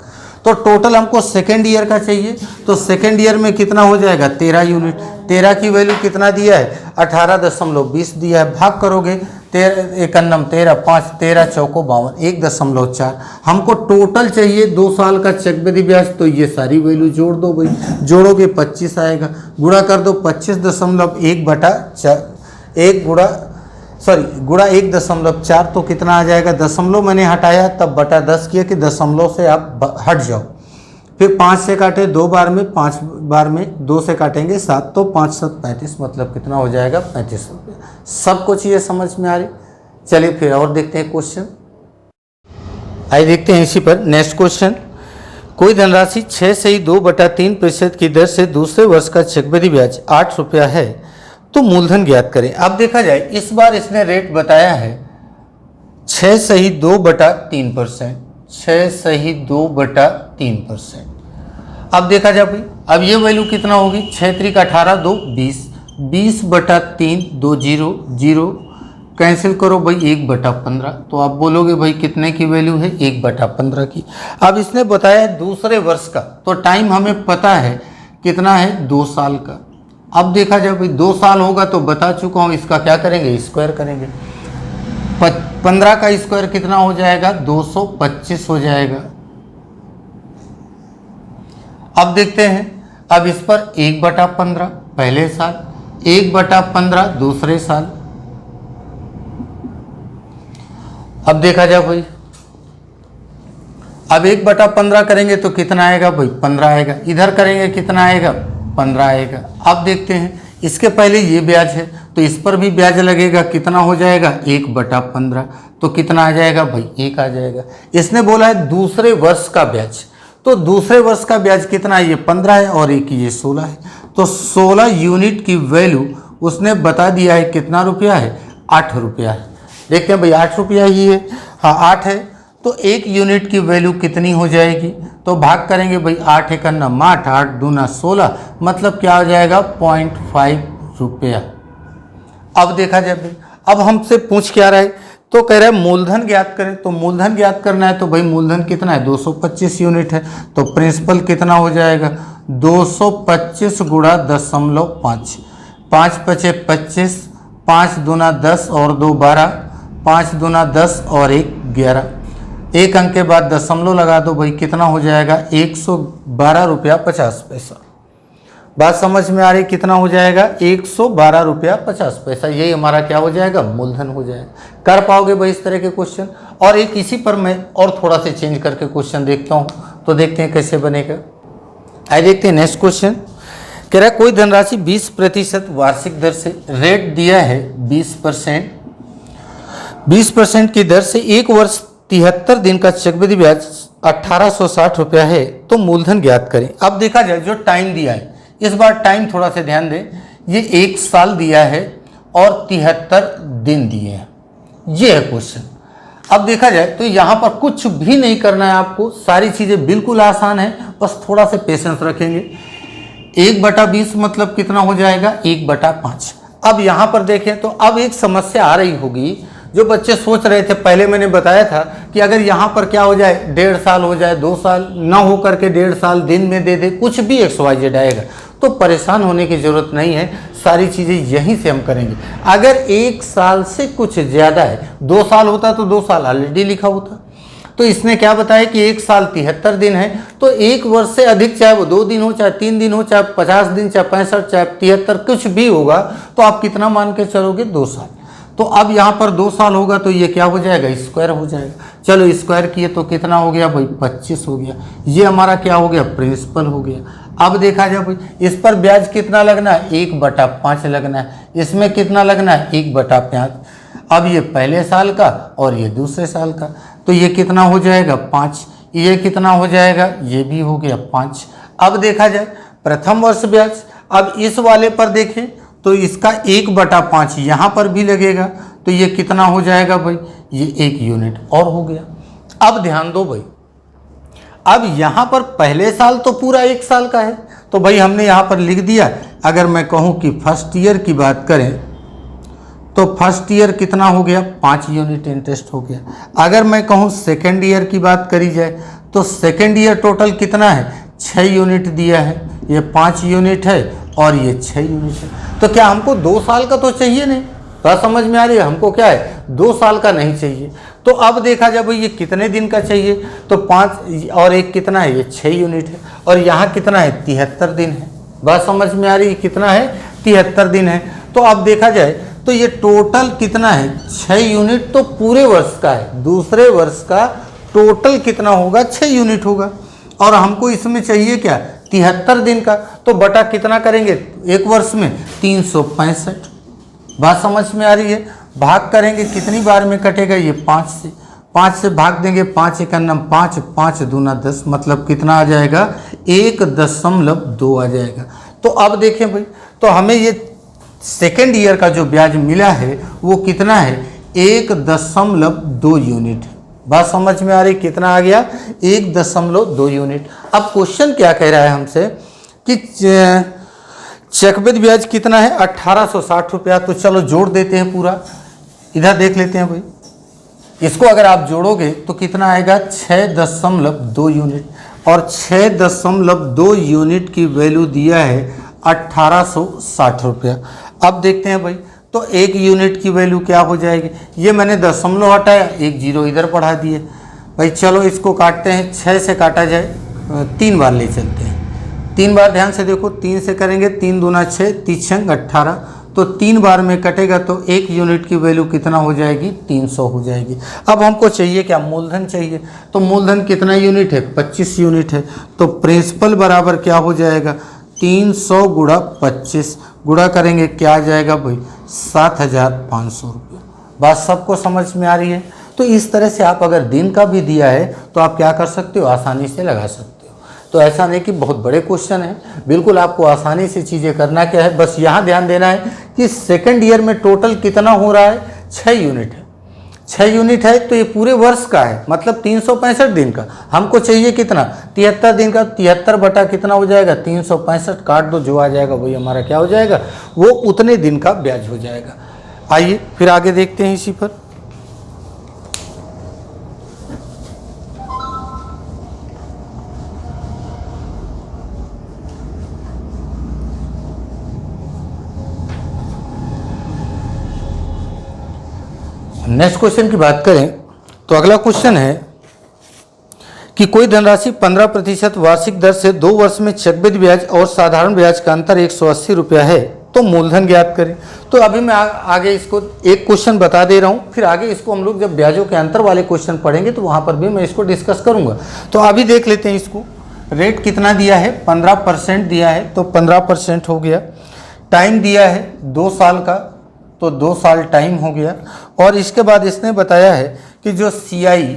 तो टोटल हमको सेकेंड ईयर का चाहिए, तो सेकेंड ईयर में कितना हो जाएगा 13 यूनिट। 13 की वैल्यू कितना दिया है 18.20 दिया है, भाग करोगे 13 एकन्नम 13, 5 13 चौको 52, 1.4। हमको टोटल चाहिए 2 साल का चक्रवृद्धि ब्याज, तो ये सारी वैल्यू जोड़ दो भाई, जोड़ोगे 25 आएगा, गुणा कर दो 25.1 गुणा 1.4, तो कितना आ जाएगा, दशमलव मैंने हटाया तब बटा 10 किया कि दशमलव से आप हट जाओ। फिर 5 से काटे 2 बार में, 5 बार में 2 से काटेंगे 7, तो 5 7 35, मतलब कितना हो जाएगा 35 रुपये। सब कुछ ये समझ में आ रही। चलिए फिर और देखते हैं क्वेश्चन। आइए देखते हैं इसी पर नेक्स्ट क्वेश्चन। कोई धनराशि 6 से ही 2/3% की दर से दूसरे वर्ष का चक्रवृद्धि ब्याज 8 रुपया है, तो मूलधन ज्ञात करें। अब देखा जाए इस बार इसने रेट बताया है 6 से ही 2/3%, 6 से ही 2/3%। अब देखा जाए भाई, अब ये वैल्यू कितना होगी 6 3 18 2 20, 20/3 2 0 0, कैंसिल करो भाई 1/15, तो आप बोलोगे भाई कितने की वैल्यू है 1/15 की। अब इसने बताया दूसरे वर्ष का, तो टाइम हमें पता है कितना है 2 साल का। अब देखा जाए भाई 2 साल होगा तो बता चुका हूँ, इसका क्या करेंगे स्क्वायर करेंगे, 15 का स्क्वायर कितना हो जाएगा 225 हो जाएगा। अब देखते हैं, अब इस पर 1/15 पहले साल, 1/15 दूसरे साल। अब देखा जाए भाई, अब 1/15 करेंगे तो कितना आएगा भाई 15 आएगा, इधर करेंगे कितना आएगा 15 आएगा। अब देखते हैं, इसके पहले ये ब्याज है तो इस पर भी ब्याज लगेगा, कितना हो जाएगा 1/15, तो कितना आ जाएगा भाई 1 आ जाएगा। इसने बोला है दूसरे वर्ष का ब्याज, तो दूसरे वर्ष का ब्याज कितना है, ये 15 है और एक ये 16 है, तो 16 यूनिट की वैल्यू उसने बता दिया है कितना रुपया है 8 रुपया है। देखते हैं भाई 8 रुपया ही है, हाँ 8 है, तो एक यूनिट की वैल्यू कितनी हो जाएगी, तो भाग करेंगे भाई 8 एकन्नम 8, 8 दूना 16, मतलब क्या हो जाएगा 0.5 रुपया। अब देखा जाए भाई, अब हमसे पूछ क्या रहा है, तो कह रहा है मूलधन ज्ञात करें, तो मूलधन ज्ञात करना है तो भाई मूलधन कितना है 225 यूनिट है, तो प्रिंसिपल कितना हो जाएगा 225 गुणा 0.5, 5 पचे 25, 5 दूना 10 और 2 12, 5 दूना 10 और 1 11, एक अंक के बाद दशमलव लगा दो भाई, कितना हो जाएगा 112 रुपया 50 पैसा। बात समझ में आ रही, कितना हो जाएगा 112 रुपया 50 पैसा, यही हमारा क्या हो जाएगा मूलधन हो जाएगा। कर पाओगे भाई इस तरह के क्वेश्चन। और एक इसी पर मैं और थोड़ा से चेंज करके क्वेश्चन देखता हूँ, तो देखते हैं कैसे बनेगा। आइए देखते हैं नेक्स्ट क्वेश्चन। कह रहा है कोई धनराशि 20% वार्षिक दर से रेट दिया है 20% की दर से एक वर्ष 73 दिन का चक्रवृद्धि ब्याज 1860 रुपया है, तो मूलधन ज्ञात करें। अब देखा जाए जो टाइम दिया है, इस बार टाइम थोड़ा सा ध्यान दें, ये 1 साल दिया है और 73 दिन दिए हैं, ये है क्वेश्चन। अब देखा जाए तो यहाँ पर कुछ भी नहीं करना है आपको, सारी चीज़ें बिल्कुल आसान है, बस थोड़ा सा पेशेंस रखेंगे। 1/20 मतलब कितना हो जाएगा 1/5। अब यहाँ पर देखें तो अब एक समस्या आ रही होगी, जो बच्चे सोच रहे थे, पहले मैंने बताया था कि अगर यहाँ पर क्या हो जाए 1.5 साल हो जाए, 2 साल ना हो करके 1.5 साल दिन में दे दे, कुछ भी XYZ आएगा, तो परेशान होने की ज़रूरत नहीं है, सारी चीज़ें यहीं से हम करेंगे। अगर 1 साल से कुछ ज़्यादा है, 2 साल होता तो 2 साल ऑलरेडी लिखा होता, तो इसने क्या बताया कि 1 साल 73 दिन है, तो 1 वर्ष से अधिक, चाहे वो 2 दिन हो, चाहे 3 दिन हो, चाहे 50 दिन, चाहे 65, चाहे 73, कुछ भी होगा, तो आप कितना मान के चलोगे 2 साल। तो अब यहाँ पर 2 साल होगा तो ये क्या हो जाएगा स्क्वायर हो जाएगा। चलो स्क्वायर किए तो कितना हो गया भाई 25 हो गया, ये हमारा क्या हो गया प्रिंसिपल हो गया। अब देखा जाए भाई इस पर ब्याज कितना लगना है 1/5 लगना है, इसमें कितना लगना है 1/5। अब ये पहले साल का और ये दूसरे साल का, तो ये कितना हो जाएगा 5, ये कितना हो जाएगा ये भी हो गया 5। अब देखा जाए प्रथम वर्ष ब्याज, अब इस वाले पर देखें तो इसका 1/5 यहाँ पर भी लगेगा, तो ये कितना हो जाएगा भाई ये 1 यूनिट और हो गया। अब ध्यान दो भाई, अब यहाँ पर पहले साल तो पूरा 1 साल का है, तो भाई हमने यहाँ पर लिख दिया। अगर मैं कहूँ कि फर्स्ट ईयर की बात करें तो फर्स्ट ईयर कितना हो गया 5 यूनिट इंटरेस्ट हो गया। अगर मैं कहूँ सेकेंड ईयर की बात करी जाए तो सेकेंड ईयर टोटल कितना है 6 यूनिट दिया है, ये 5 यूनिट है और ये 6 यूनिट है। तो क्या हमको 2 साल का तो चाहिए नहीं, बात समझ में आ रही है, हमको क्या है 2 साल का नहीं चाहिए। तो अब देखा जाए भाई ये कितने दिन का चाहिए, तो 5 और 1 कितना है ये 6 यूनिट है, और यहाँ कितना है 73 दिन है। बात समझ में आ रही है, कितना है 73 दिन है। तो अब देखा जाए तो ये टोटल कितना है 6 यूनिट, तो पूरे वर्ष का है, दूसरे वर्ष का टोटल कितना होगा 6 यूनिट होगा, और हमको इसमें चाहिए क्या 73 दिन का, तो बटा कितना करेंगे एक वर्ष में 365। बात समझ में आ रही है, भाग करेंगे कितनी बार में कटेगा ये 5 से भाग देंगे, 5 एकम 5, 5 दूना 10, मतलब कितना आ जाएगा 1.2 आ जाएगा। तो अब देखें भाई, तो हमें ये सेकेंड ईयर का जो ब्याज मिला है वो कितना है 1.2 यूनिट। बात समझ में आ रही, कितना आ गया 1.2 यूनिट। अब क्वेश्चन क्या कह रहा है हमसे कि चक्रवृद्धि ब्याज कितना है 1860 रुपया। तो चलो जोड़ देते हैं पूरा, इधर देख लेते हैं भाई, इसको अगर आप जोड़ोगे तो कितना आएगा 6.2 यूनिट, और 6.2 यूनिट की वैल्यू दिया है 1860 रुपया। अब देखते हैं भाई, तो 1 यूनिट की वैल्यू क्या हो जाएगी, ये मैंने दशमलव हटाया, 1 जीरो इधर बढ़ा दिए भाई। चलो इसको काटते हैं, 6 से काटा जाए 3 बार ले चलते हैं, 3 बार ध्यान से देखो, 3 से करेंगे 3 दूना 6, 3 18, तो 3 बार में कटेगा तो 1 यूनिट की वैल्यू कितना हो जाएगी 300 हो जाएगी। अब हमको चाहिए क्या मूलधन चाहिए, तो मूलधन कितना यूनिट है 25 यूनिट है, तो प्रिंसिपल बराबर क्या हो जाएगा 300 गुणा 25, गुणा करेंगे क्या आ जाएगा भाई 7500 रुपये। बात सबको समझ में आ रही है। तो इस तरह से आप अगर दिन का भी दिया है तो आप क्या कर सकते हो आसानी से लगा सकते हो। तो ऐसा नहीं कि बहुत बड़े क्वेश्चन है, बिल्कुल आपको आसानी से चीज़ें करना क्या है, बस यहाँ ध्यान देना है कि सेकेंड ईयर में टोटल कितना हो रहा है 6 यूनिट है, 6 यूनिट है, तो ये पूरे वर्ष का है, मतलब 365 दिन का। हमको चाहिए कितना 73 दिन का, 73 बटा कितना हो जाएगा 365, काट दो, जो आ जाएगा वही हमारा क्या हो जाएगा, वो उतने दिन का ब्याज हो जाएगा। आइए फिर आगे देखते हैं इसी पर। नेक्स्ट क्वेश्चन की बात करें तो अगला क्वेश्चन है कि कोई धनराशि 15% वार्षिक दर से 2 वर्ष में चक्रवृद्धि ब्याज और साधारण ब्याज का अंतर 180 रुपया है, तो मूलधन ज्ञात करें। तो अभी मैं आगे इसको एक क्वेश्चन बता दे रहा हूँ, फिर आगे इसको हम लोग जब ब्याजों के अंतर वाले क्वेश्चन पढ़ेंगे तो वहाँ पर भी मैं इसको डिस्कस करूँगा। तो अभी देख लेते हैं इसको, रेट कितना दिया है 15% दिया है, तो 15% हो गया। टाइम दिया है 2 साल का, तो 2 साल टाइम हो गया। और इसके बाद इसने बताया है कि जो CI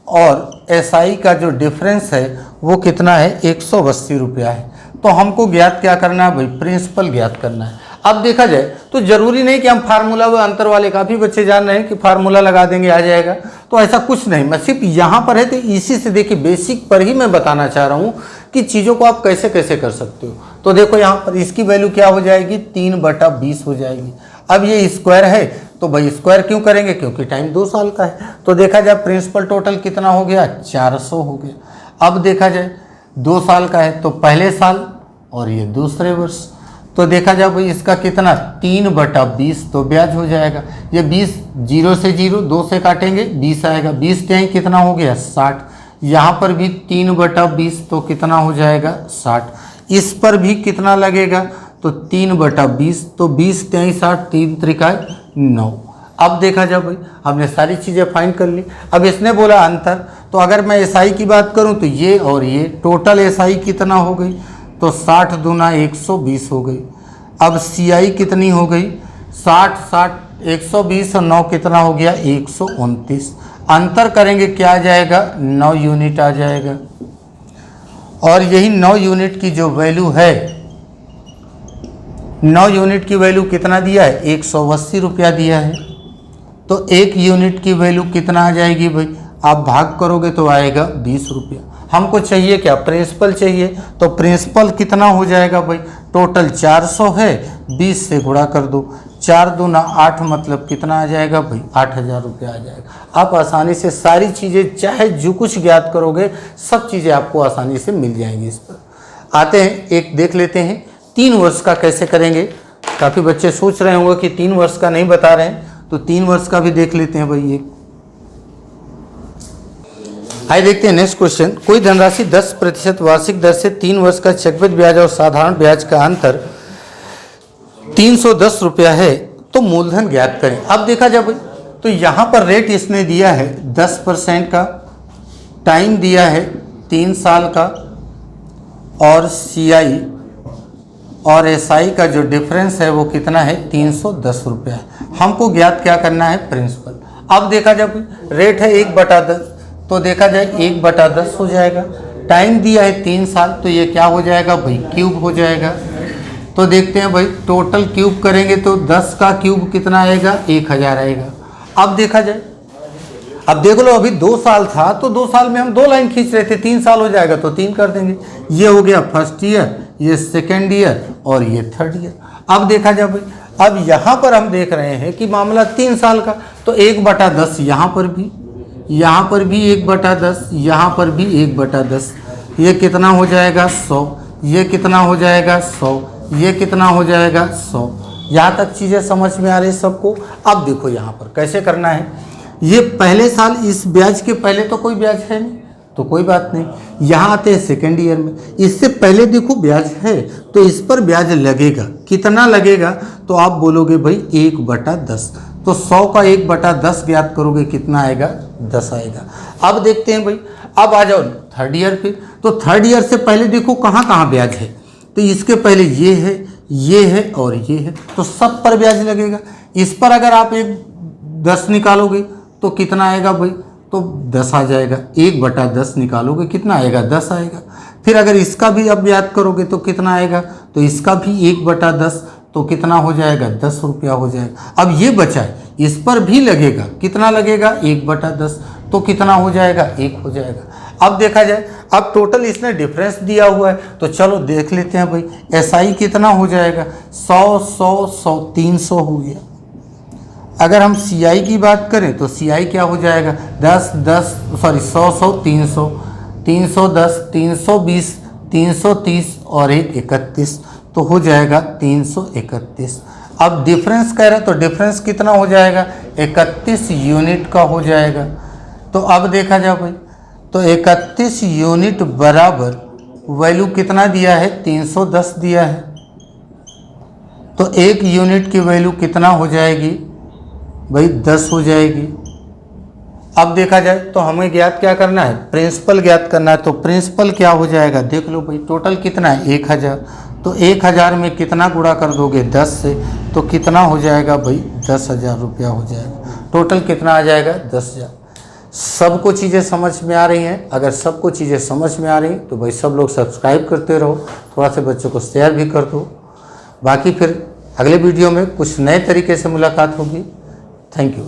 और SI का जो डिफरेंस है वो कितना है 180 रुपया है। तो हमको ज्ञात क्या करना है भाई, प्रिंसिपल ज्ञात करना है। अब देखा जाए तो जरूरी नहीं कि हम फार्मूला व अंतर वाले, काफ़ी बच्चे जान रहे हैं कि फार्मूला लगा देंगे आ जाएगा, तो ऐसा कुछ नहीं। मैं सिर्फ यहाँ पर है तो इसी से देखिए बेसिक पर ही मैं बताना चाह रहा हूँ कि चीज़ों को आप कैसे कैसे कर सकते हो। तो देखो यहाँ पर इसकी वैल्यू क्या हो जाएगी, 3/20 हो जाएगी। अब ये स्क्वायर है तो भाई स्क्वायर क्यों करेंगे, क्योंकि टाइम 2 साल का है। तो देखा जाए प्रिंसिपल टोटल कितना हो गया, 400 हो गया। अब देखा जाए 2 साल का है तो पहले साल और ये दूसरे वर्ष, तो देखा जाए भाई इसका कितना 3/20 तो ब्याज हो जाएगा। ये 20 0 से 0 2 से काटेंगे 20 आएगा, 20 टाइम कितना हो गया 60। यहाँ पर भी 3/20 तो कितना हो जाएगा 60। इस पर भी कितना लगेगा तो 3/20 तो 20 टाइम 60 3 त्रिका 9। अब देखा जाए भाई हमने सारी चीज़ें फाइंड कर ली। अब इसने बोला अंतर, तो अगर मैं एसआई की बात करूं तो ये और ये टोटल एसआई कितना हो गई, तो 60 दूना 120 हो गई। अब सीआई कितनी हो गई, 60 120 और 9 कितना हो गया 129। अंतर करेंगे क्या आ जाएगा 9 यूनिट आ जाएगा। और यही 9 यूनिट की जो वैल्यू है, 9 यूनिट की वैल्यू कितना दिया है 180 रुपया दिया है। तो 1 यूनिट की वैल्यू कितना आ जाएगी भाई, आप भाग करोगे तो आएगा 20 रुपया। हमको चाहिए क्या, प्रिंसिपल चाहिए, तो प्रिंसिपल कितना हो जाएगा भाई, टोटल 400 है, 20 से गुणा कर दो, 4 दूना 8 मतलब कितना आ जाएगा भाई 8000 रुपया आ जाएगा। आप आसानी से सारी चीज़ें चाहे जो कुछ ज्ञात करोगे सब चीज़ें आपको आसानी से मिल जाएंगी। इस पर आते हैं, एक देख लेते हैं 3 वर्ष का कैसे करेंगे। काफ़ी बच्चे सोच रहे होंगे कि 3 वर्ष का नहीं बता रहे हैं, तो 3 वर्ष का भी देख लेते हैं भाई। एक आइए देखते हैं नेक्स्ट क्वेश्चन। कोई धनराशि 10% वार्षिक दर से 3 वर्ष का चक्रवृद्धि ब्याज और साधारण ब्याज का अंतर 310 रुपया है, तो मूलधन ज्ञात करें। अब देखा जाए भाई तो यहाँ पर रेट इसने दिया है 10% का, टाइम दिया है 3 साल का, और सीआई और एसआई का जो डिफरेंस है वो कितना है 310 रुपया है। हमको ज्ञात क्या करना है, प्रिंसिपल। अब देखा जाए रेट है 1/10, तो देखा जाए 1/10 हो जाएगा। टाइम दिया है 3 साल, तो ये क्या हो जाएगा भाई क्यूब हो जाएगा। तो देखते हैं भाई टोटल क्यूब करेंगे तो 10 का क्यूब कितना आएगा 1000 आएगा। अब देखा जाए, अब देख लो अभी 2 साल था तो 2 साल में हम 2 लाइन खींच रहे थे, 3 साल हो जाएगा तो 3 कर देंगे। ये हो गया फर्स्ट ईयर, ये सेकेंड ईयर और ये थर्ड ईयर। अब देखा जाए भाई, अब यहाँ पर हम देख रहे हैं कि मामला 3 साल का, तो 1/10 यहाँ पर भी 1/10, यहाँ पर भी 1/10, ये कितना हो जाएगा 100, ये कितना हो जाएगा 100, ये कितना हो जाएगा 100। यहाँ तक चीज़ें समझ में आ रही सबको। अब देखो यहाँ पर कैसे करना है। ये पहले साल, इस ब्याज के पहले तो कोई ब्याज है नहीं तो कोई बात नहीं। यहाँ आते हैं सेकेंड ईयर में, इससे पहले देखो ब्याज है तो इस पर ब्याज लगेगा, कितना लगेगा, तो आप बोलोगे भाई 1/10, तो 100 का 1/10 ज्ञात करोगे कितना आएगा 10 आएगा। अब देखते हैं भाई, अब आ जाओ थर्ड ईयर पे। तो थर्ड ईयर से पहले देखो कहाँ कहाँ ब्याज है, तो इसके पहले ये है, ये है और ये है, तो सब पर ब्याज लगेगा। इस पर अगर आप 10 निकालोगे तो कितना आएगा भाई, तो 10 आ जाएगा। 1/10 निकालोगे कितना आएगा 10 आएगा। फिर अगर इसका भी अब याद करोगे तो कितना आएगा, तो इसका भी 1/10 तो कितना हो जाएगा 10 रुपया हो जाएगा। अब ये बचा है, इस पर भी लगेगा, कितना लगेगा 1/10 तो कितना हो जाएगा 1 हो जाएगा। अब देखा जाए, अब टोटल इसने डिफरेंस दिया हुआ है तो चलो देख लेते हैं भाई। एसआई कितना हो जाएगा 100 100 100 300 हो गया। अगर हम सीआई की बात करें तो सीआई क्या हो जाएगा 100 100 300 310 320 330 और 131 तो हो जाएगा 331। अब डिफरेंस कह रहे हैं तो डिफरेंस कितना हो जाएगा 31 यूनिट का हो जाएगा। तो अब देखा जाए भाई, तो 31 यूनिट बराबर वैल्यू कितना दिया है 310 दिया है, तो 1 यूनिट की वैल्यू कितना हो जाएगी भाई 10 हो जाएगी। अब देखा जाए तो हमें ज्ञात क्या करना है, प्रिंसिपल ज्ञात करना है। तो प्रिंसिपल क्या हो जाएगा देख लो भाई, टोटल कितना है 1000, तो 1000 में कितना गुणा कर दोगे 10 से, तो कितना हो जाएगा भाई 10,000 रुपया हो जाएगा। टोटल कितना आ जाएगा 10,000। सबको चीज़ें समझ में आ रही हैं? अगर सबको चीज़ें समझ में आ रही तो भाई सब लोग सब्सक्राइब करते रहो, थोड़ा से बच्चों को शेयर भी कर दो। बाकी फिर अगले वीडियो में कुछ नए तरीके से मुलाकात होगी। Thank you.